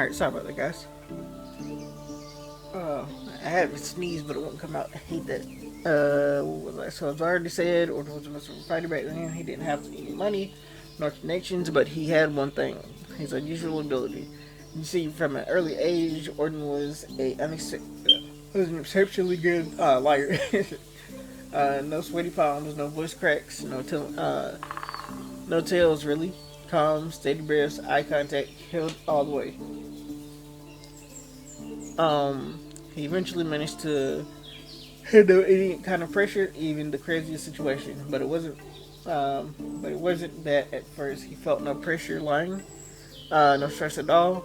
Alright, sorry about that, guys. Uh, I had to sneeze, but it won't come out. I hate that. What was I? So I've already said, Orton was a Muslim fighter back then. He didn't have any money, nor connections, but he had one thing: his unusual ability. You see, from an early age, Orton was was an exceptionally good liar. No sweaty palms, no voice cracks, no tails really. Calm, steady breaths, eye contact, held all the way. He eventually managed to handle any kind of pressure, even the craziest situation. But it wasn't that at first. He felt no pressure lying, no stress at all.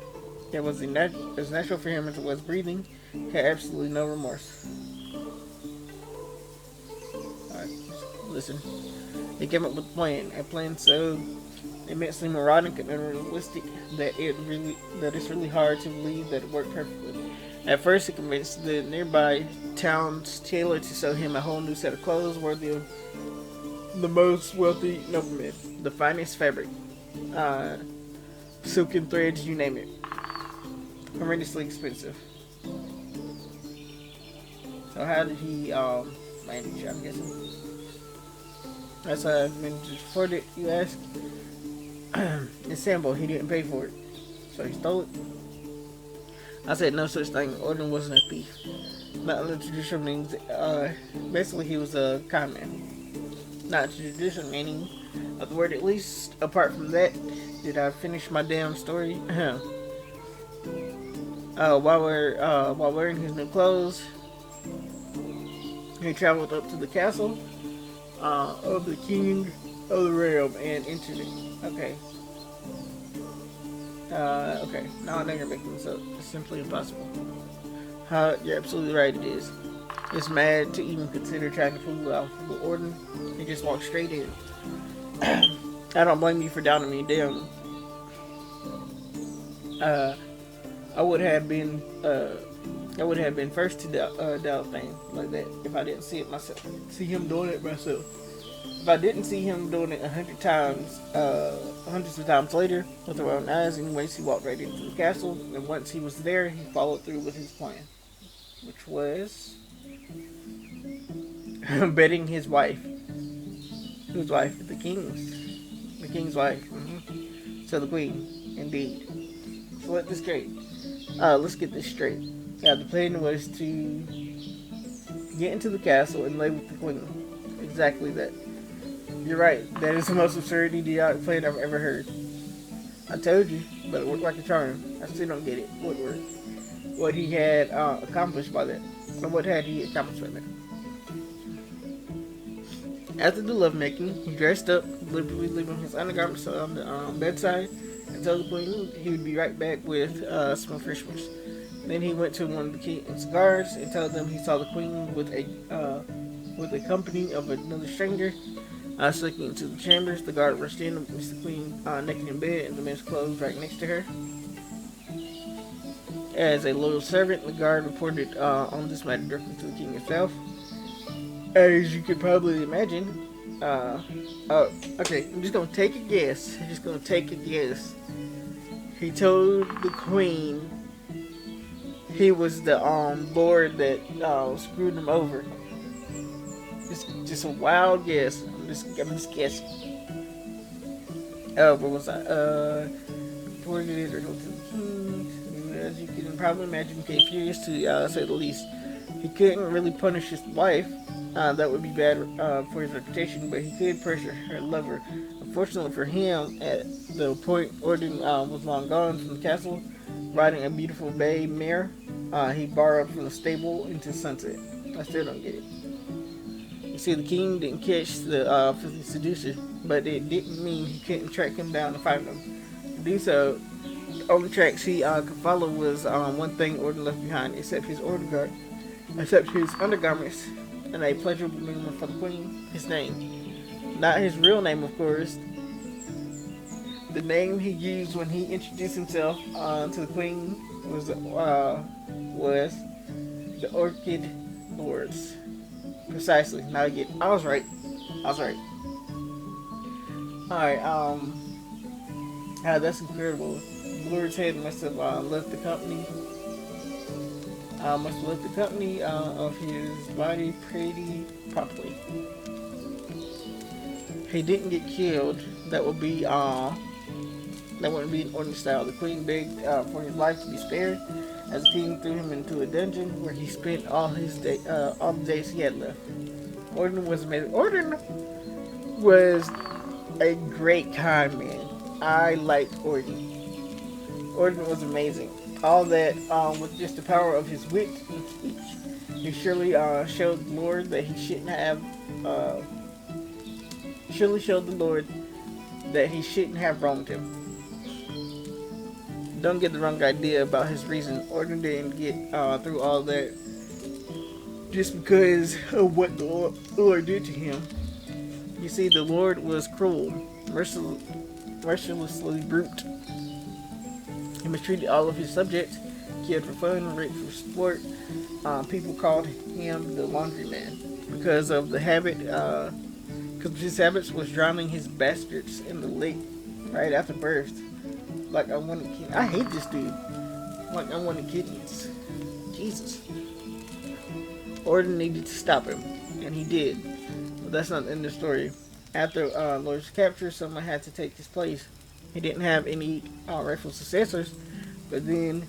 It was as natural for him as it was breathing. He had absolutely no remorse. Alright, listen. He came up with a plan so immensely moronic and unrealistic that it's really hard to believe that it worked perfectly. At first, he convinced the nearby town's tailor to sew him a whole new set of clothes worthy of the most wealthy noblemen, the finest fabric, uh, silken threads, you name it, horrendously expensive. So how did he manage? I'm guessing that's how I managed to afford it. You ask. It's sample. He didn't pay for it, so he stole it. I said no such thing. Orton wasn't a thief. Not in the traditional meaning. Basically, he was a con man. Not the traditional meaning of the word, at least. Apart from that, did I finish my damn story? While wearing his new clothes, he traveled up to the castle of the king of the realm and entered it. Okay. Okay. Now I know you're making this up. It's simply impossible. You're absolutely right, it is. It's mad to even consider trying to fool out for Orton. He just walked straight in. I don't blame you for doubting me, damn. Uh, I would have been, first to doubt things like that if I didn't see it myself. See him doing it myself. If I didn't see him doing it 100 times, hundreds of times later, with our own eyes, anyways, he walked right into the castle, and once he was there, he followed through with his plan, which was betting his wife. Whose wife? The king's. The king's wife. Mm-hmm. So the queen, indeed. So let's get this straight. Yeah, the plan was to get into the castle and lay with the queen. Exactly that. You're right. That is the most absurd, idiotic plan I've ever heard. I told you, but it worked like a charm. I still don't get it. What he had accomplished by that. Or what had he accomplished by that? After the lovemaking, he dressed up, deliberately leaving his undergarments on the bedside, and told the queen he would be right back with some refreshments. Then he went to one of the king's guards and told them he saw the queen with a company of another stranger. Sneaking into the chambers, the guard rushed in and witnessed the queen naked in bed and the men's clothes right next to her. As a loyal servant, the guard reported on this matter directly to the king himself. As you could probably imagine, okay, I'm just gonna take a guess. He told the queen he was the lord that screwed him over. Just a wild guess. I'm just guessing. What was I? Reported it or told to the king. As you can probably imagine, became furious to say the least. He couldn't really punish his wife. That would be bad for his reputation, but he could pressure her lover. Unfortunately for him, at the point Orton was long gone from the castle, riding a beautiful bay mare he borrowed from the stable into sunset. I still don't get it. You see, the king didn't catch the filthy seducer, but it didn't mean he couldn't track him down and find him. To do so, the only tracks he could follow was one thing Orton left behind, except his undergarments, and a pleasurable minimum for the queen. His name, not his real name, of course. The name he used when he introduced himself to the queen was the Orchid Lords. Precisely. Now I get. I was right. Alright. That's incredible. Lord's head must have left the company. Of his body pretty promptly. He didn't get killed. That wouldn't be in ordinary style. The queen begged for his life to be spared, as the king threw him into a dungeon where he spent all the days he had left. Orton was amazing. Orton was a great con man. I liked Orton. Orton was amazing. All that with just the power of his wit and speech. He surely showed the Lord that he shouldn't have. Surely showed the Lord that he shouldn't have wronged him. Don't get the wrong idea about his reason. Orton didn't get through all that just because of what the Lord did to him. You see, the Lord was cruel, mercilessly brute. He mistreated all of his subjects, killed for fun, raped for sport. People called him the laundry man because of the habit. Because his habits was drowning his bastards in the lake right after birth. Like unwanted kittens. I hate this dude. Like unwanted kittens. Jesus. Orton needed to stop him, and he did. But that's not the end of the story. After Lord's capture, someone had to take his place. He didn't have any rightful successors, but then,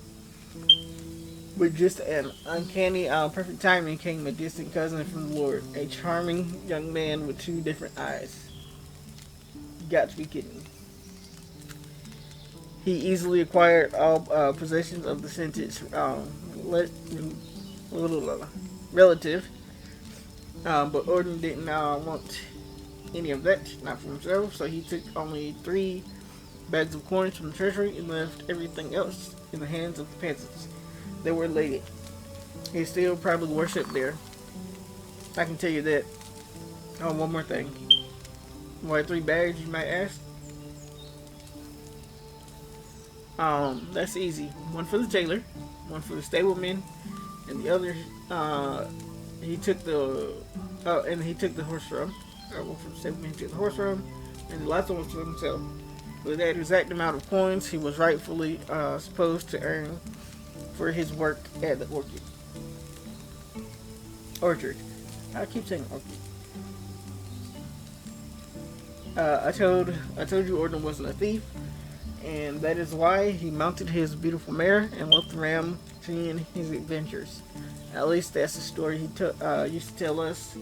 with just an uncanny, perfect timing, came a distant cousin from the Lord, a charming young man with two different eyes. You got to be kidding me. He easily acquired all possessions of the sentence relative, but Orton didn't want any of that, not for himself, so he took only 3 bags of coins from the treasury and left everything else in the hands of the peasants. They were elated. He still probably worshipped there. I can tell you that. Oh, one more thing. Why 3 bags, you might ask? That's easy. One for the jailer, one for the stableman, and the other, he took the horse rum. One for the stableman, he took the horse rum, and the last one was for himself. With that exact amount of coins, he was rightfully supposed to earn for his work at the orchard. I keep saying orchard. I told you Orton wasn't a thief, and that is why he mounted his beautiful mare and left the ram to end his adventures. At least that's the story he used to tell us.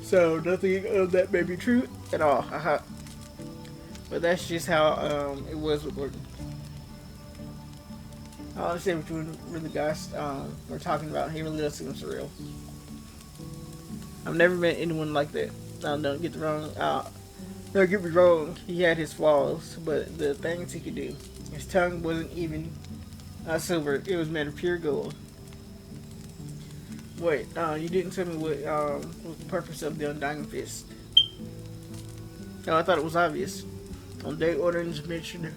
So nothing of that may be true at all. But that's just how it was with Orton. I understand what you really guys were talking about. He really does seem surreal. I've never met anyone like that. Don't get me wrong. He had his flaws, but the things he could do. His tongue wasn't even silver. It was made of pure gold. Wait, you didn't tell me what was the purpose of the Undying Fist. Oh, I thought it was obvious. On the day Orton's mission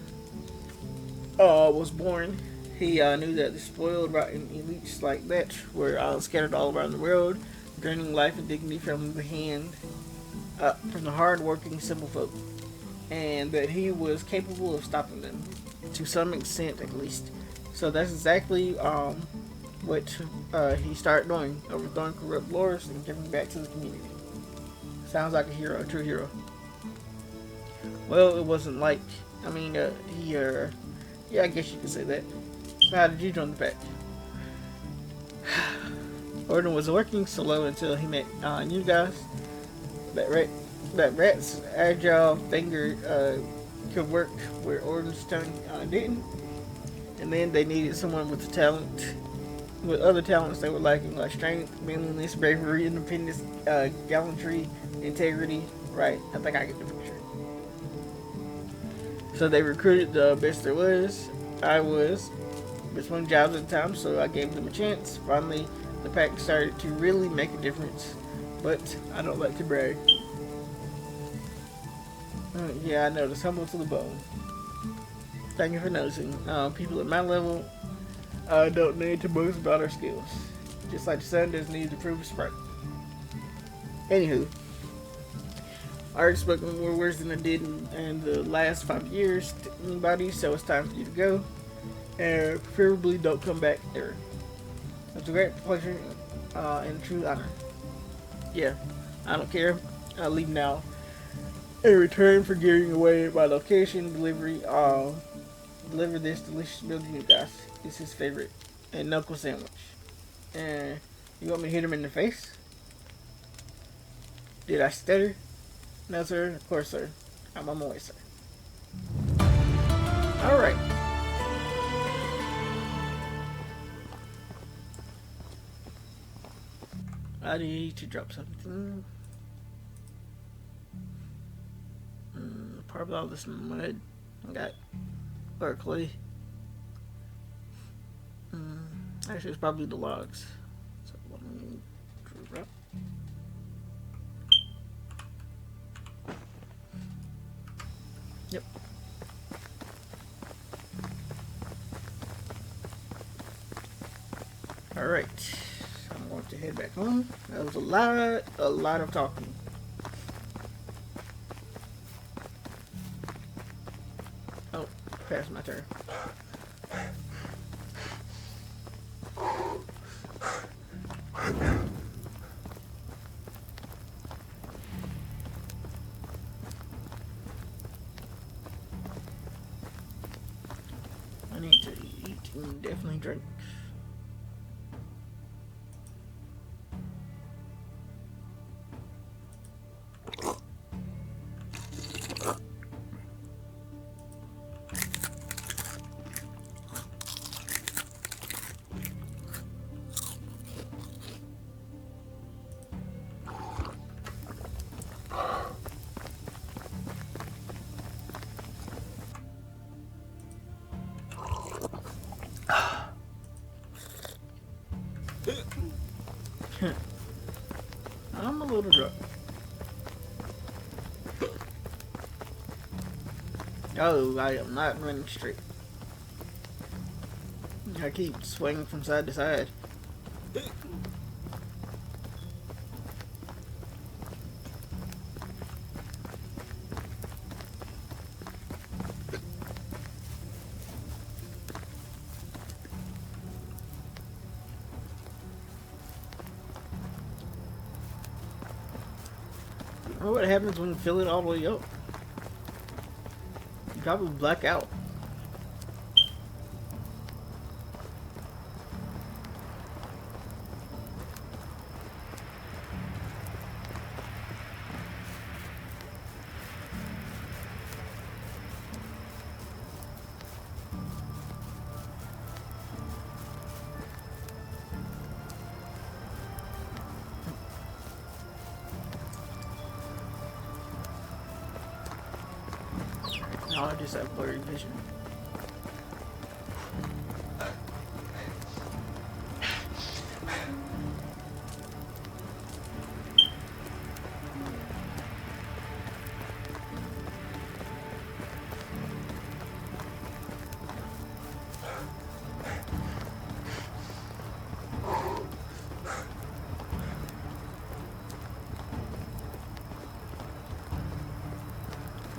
was born, he knew that the spoiled, rotten elites like that were scattered all around the world, draining life and dignity from the hard-working simple folk, and that he was capable of stopping them, to some extent at least. So that's exactly what he started doing, overthrowing corrupt lords and giving back to the community. Sounds like a hero, a true hero. Well, it wasn't like, I guess you could say that. So how did you join the pack? Orton was working solo until he met you guys. That rat's agile finger could work where Orton's tongue didn't. And then they needed someone with other talents they were lacking, like strength, manliness, bravery, independence, gallantry, integrity. Right, I think I get the picture. So they recruited the best there was. I was between jobs at the time, so I gave them a chance. Finally, the pack started to really make a difference, but I don't like to brag. Yeah, I noticed. Humble to the bone. Thank you for noticing. People at my level don't need to boast about our skills. Just like the sun doesn't need to prove its spark. Anywho, I already spoken more words than I did in the last 5 years to anybody, so it's time for you to go. and preferably don't come back there. It's a great pleasure and true honor. Yeah, I don't care. I'll leave now. In return for giving away my location, deliver this delicious meal to you guys. It's his favorite. And knuckle sandwich. And you want me to hit him in the face? Did I stutter? No, sir. Of course, sir. I'm on my way, sir. Alright. I need to drop something. Probably all this mud. I got or clay. Actually, it's probably the logs. So let me drop. Yep. Alright. I'm going to head back home. That was a lot of talking. Oh, past my turn. I need to eat and definitely drink. I'm a little drunk. Oh, I am not running straight. I keep swinging from side to side. I wonder what happens when you fill it all the way up. You probably black out. No, I just have blurry vision.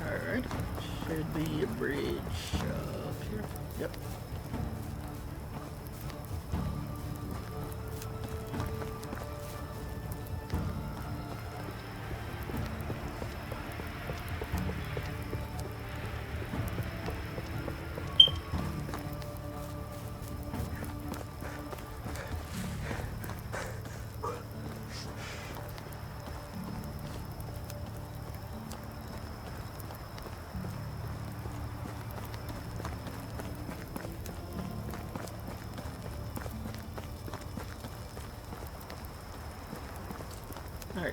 Alright. Should be a bridge up here. Yep. Alright,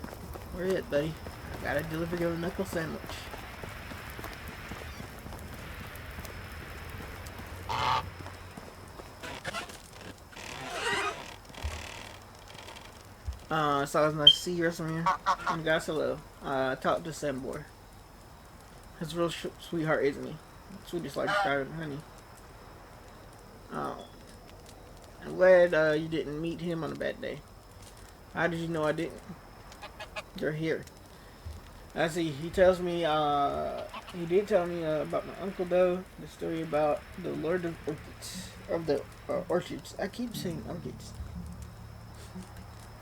where you at, buddy? I gotta deliver your knuckle sandwich. So it's nice to see you from here. And guys, hello. Talk to Sam Boy. He's a real sweetheart, isn't he? Sweetest like private honey. I'm glad you didn't meet him on a bad day. How did you know I didn't? You're here. I see. He tells me He did tell me about my uncle though. The story about the Lord of Orchids, of the orchards. I keep saying orchids.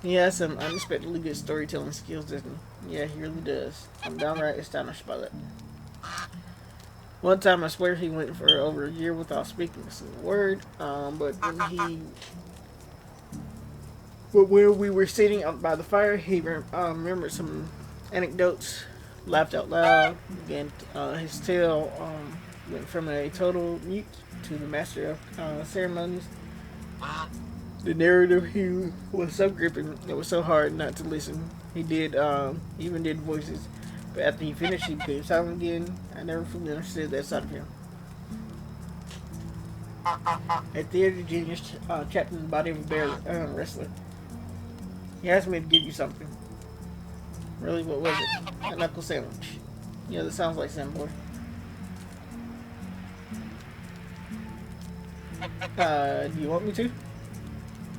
He has some unexpectedly good storytelling skills, doesn't he? Yeah, he really does. I'm downright astonished by that. One time, I swear he went for over a year without speaking a single word. But when we were sitting out by the fire, he remembered some anecdotes, laughed out loud, began his tale went from a total mute to the master of ceremonies. The narrative he was so gripping, it was so hard not to listen. He did even did voices, but after he finished, he became silent again. I never fully understood that side of him. A theater genius trapped in the body of a bear wrestler. He asked me to give you something. Really, what was it? A knuckle sandwich. Yeah, that sounds like Sandboy. Do you want me to?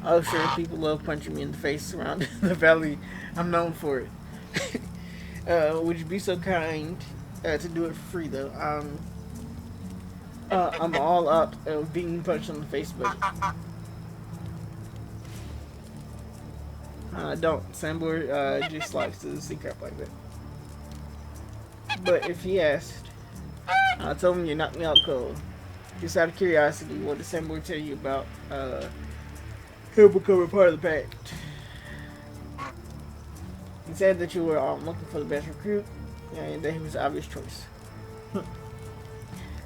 Oh, sure, people love punching me in the face around the valley. I'm known for it. Would you be so kind to do it for free, though? I'm all out of being punched in the face, but don't. Sandboy just likes to see crap like that. But if he asked, I told him you knocked me out cold. Just out of curiosity, what did Sandboy tell you about him becoming part of the pact? He said that you were looking for the best recruit, and that he was the obvious choice.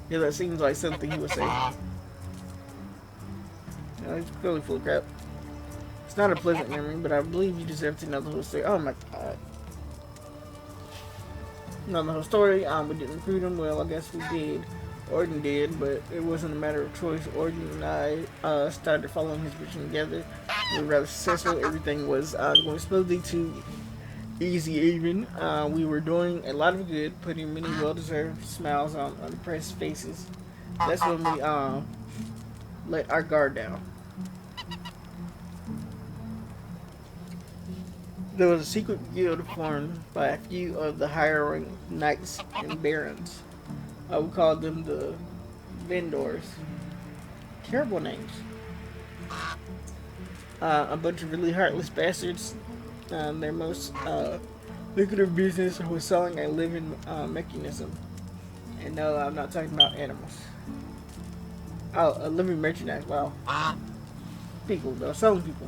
Yeah, that seems like something he would say. He's clearly full of crap. It's not a pleasant memory, but I believe you deserve to know the whole story. Oh my god. Know the whole story. We didn't recruit him. Well, I guess we did. Orden did, but it wasn't a matter of choice. Orden and I started following his vision together. We were rather successful. Everything was going smoothly to easy even. We were doing a lot of good, putting many well-deserved smiles on depressed faces. That's when we let our guard down. There was a secret guild formed by a few of the higher-rank knights and barons. We called them the vendors. Terrible names. A bunch of really heartless bastards. Their most lucrative business was selling a living mechanism. And no, I'm not talking about animals. Oh, a living merchandise. Wow. People, though. Selling people.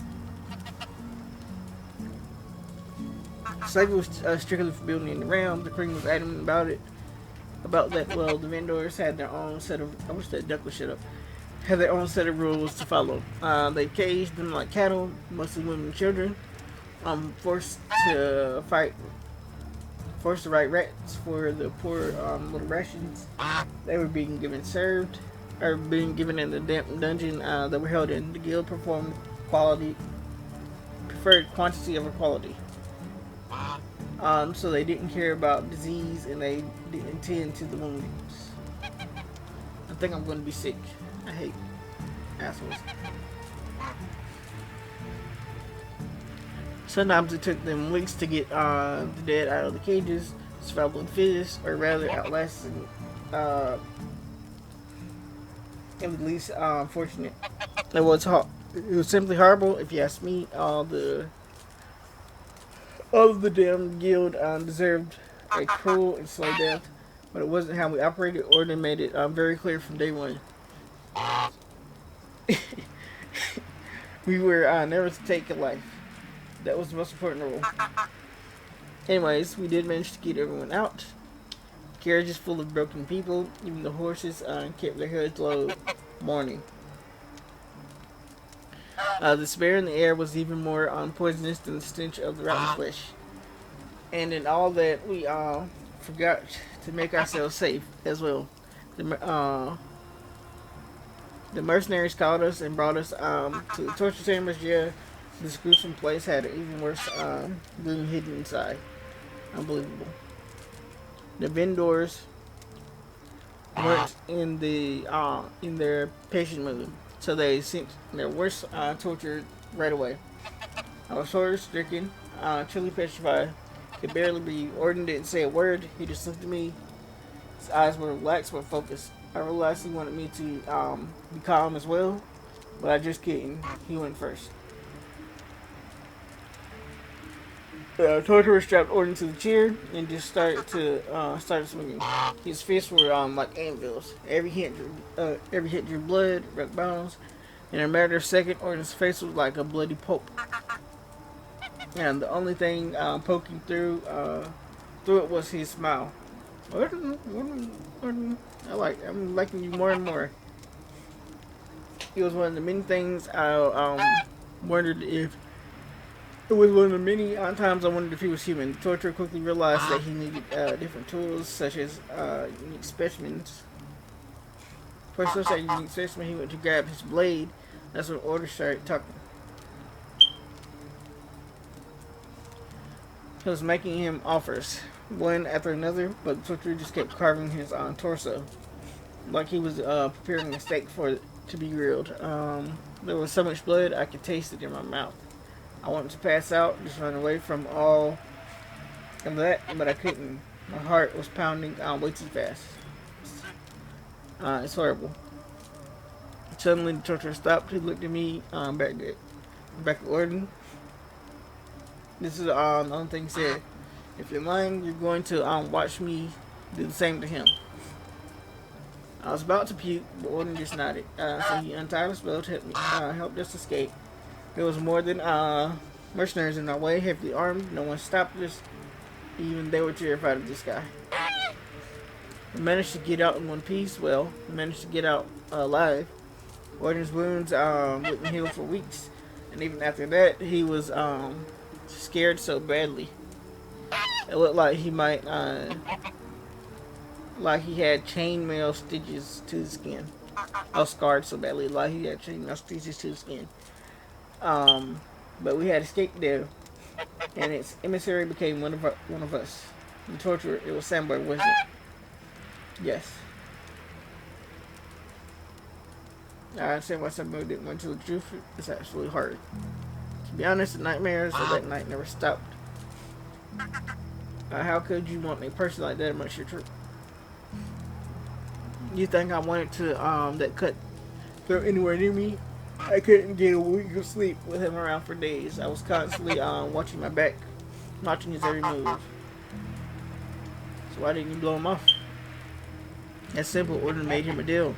Slavery was strictly forbidden in the realm. The queen was adamant about it. About that, well, the vendors had their own set of. I wish that duck would shut up. Had their own set of rules to follow. They caged them like cattle, mostly women and children. Forced to fight. Forced to write rats for the poor little rations. They were being served, or being given in the damp dungeon that were held in. The guild performed preferred quantity over quality. So they didn't care about disease, and they didn't tend to the wounds. I think I'm going to be sick. I hate assholes. Sometimes it took them weeks to get the dead out of the cages, survival of the fittest, or rather outlasting at least fortunate. It was simply horrible, if you ask me. All of the damn guild deserved a cruel and slow death, but it wasn't how we operated. Orden made it very clear from day one. We were never to take a life. That was the most important rule. Anyways, we did manage to get everyone out. Carriages full of broken people. Even the horses kept their heads low, mourning. The smell in the air was even more poisonous than the stench of the rotten flesh. And in all that, we forgot to make ourselves safe as well. The mercenaries called us and brought us to the torture chambers. Yeah, this gruesome place had an even worse gloom hidden inside. Unbelievable. The vendors weren't in their patient mood, so they sent their worst torture right away. I was horror-stricken, truly petrified, could barely breathe. Orden didn't say a word. He just looked at me. His eyes were relaxed but focused. I realized he wanted me to be calm as well, but I just couldn't. He went first. The torturer strapped Orton to the chair and just started swinging. His fists were like anvils. Every hit drew blood, wrecked bones. In a matter of seconds, Orton's face was like a bloody pulp, and the only thing poking through it was his smile. Orton, I'm liking you more and more. It was one of the many things I wondered if it was one of the many times I wondered if he was human. The torturer quickly realized that he needed different tools, such as unique specimens. First, such a unique specimen, he went to grab his blade. That's when Orton started talking. He was making him offers, one after another, but the torturer just kept carving his torso, like he was preparing a steak to be grilled. There was so much blood I could taste it in my mouth. I wanted to pass out, just run away from all of that, but I couldn't. My heart was pounding way too fast. It's horrible. Suddenly, the torturer stopped. He looked at me back at Orton. This is the only thing he said. If you're lying, you're going to watch me do the same to him. I was about to puke, but Orton just nodded. So he untied his belt, helped us escape. There was more than mercenaries in our way, heavily armed. No one stopped us. Even they were terrified of this guy. We managed to get out in one piece. Well, we managed to get out alive. Orton's wounds wouldn't heal for weeks. And even after that, he was scared so badly. It looked like he might, like he had chainmail stitches to the skin. I was scarred so badly, like he had chainmail stitches to the skin. But we had escaped there, and its emissary became one of us. The torturer, it was Samboy, wasn't it? Yes. I understand why Samboy didn't want to tell the truth. It's absolutely hard. To be honest, the nightmares of that night never stopped. How could you want a person like that amongst your troop? You think I wanted to that cut through anywhere near me? I couldn't get a week of sleep with him around for days. I was constantly watching my back, watching his every move. So why didn't you blow him off? That's simple. Orton made him a deal.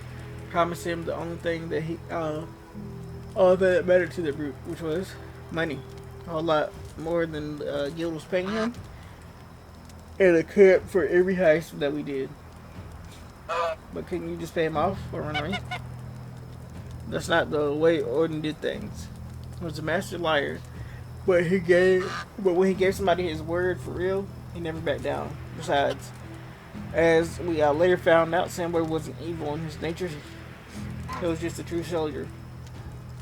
Promised him the only thing that all that mattered to the brute, which was money. A whole lot more than the guild was paying him, and a cut for every heist that we did. But couldn't you just pay him off or run away? That's not the way Orton did things. He was a master liar, but when he gave somebody his word for real, he never backed down. Besides, as we later found out, Samboy wasn't evil in his nature. He was just a true soldier.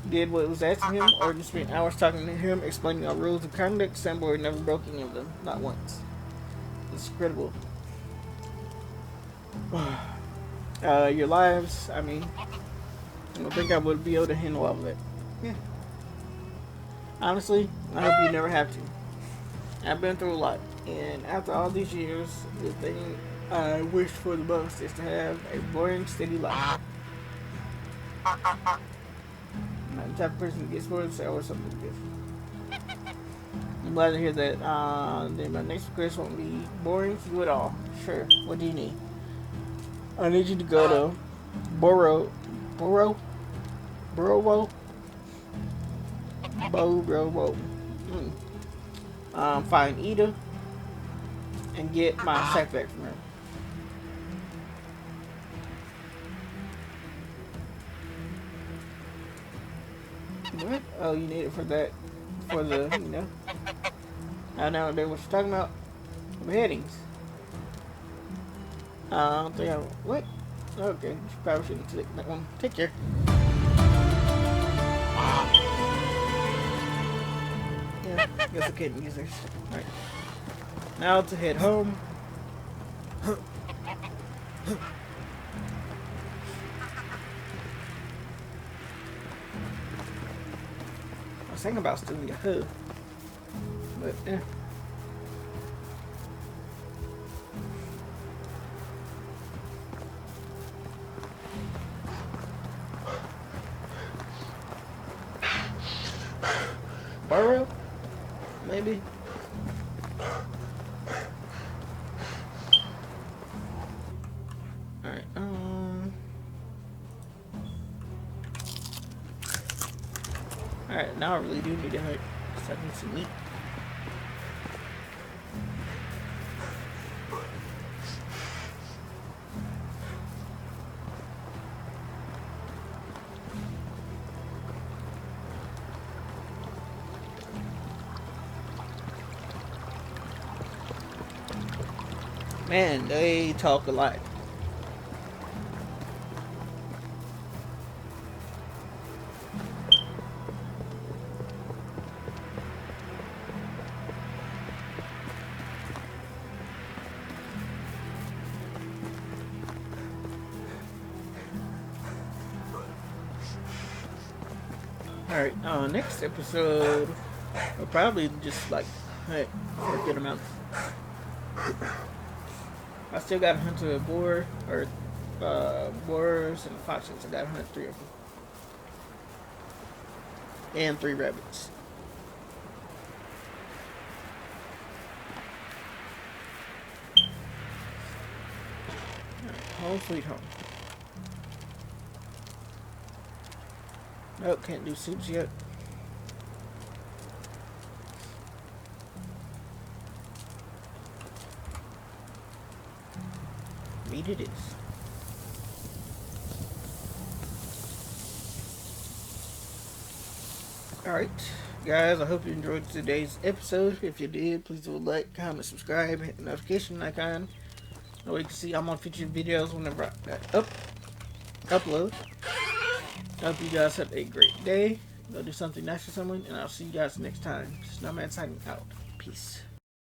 He did what was asked of him. Orton spent hours talking to him, explaining our rules of conduct. Samboy never broke any of them, not once. It's incredible. Your lives, I mean, I don't think I would be able to handle all of it. Yeah. Honestly, I hope you never have to. I've been through a lot, and after all these years, the thing I wish for the most is to have a boring, steady life. I'm not the type of person that gets bored and say, oh, something different. I'm glad to hear that. Then my next request won't be boring for you at all. Sure. What do you need? I need you to go to Borowo, find Ida and get my sack back from her. What? Oh, you need it for that, for the, you know. I know what you're talking about. Beheadings. I don't think I, what? Okay, you probably shouldn't take that one. Take care. Yeah, guess I couldn't use this. Alright. Now to head home. I was thinking about stealing your hood. But, yeah. tomorrow, maybe. All right. All right. Now I really do need to hunt. 'Cause I need some meat. Man, they talk a lot. Alright, next episode, we'll probably just like hunt for a good amount. I still gotta hunt a boar, or boars and foxes. I gotta hunt 3 of them. And 3 rabbits. Home sweet home. Nope, can't do soups yet. Meat it is. Alright, guys, I hope you enjoyed today's episode. If you did, please do a like, comment, subscribe, hit the notification icon. That way you can see I'm on future videos whenever I upload. I hope you guys have a great day. Go do something nice for someone, and I'll see you guys next time. Snowman signing out. Peace.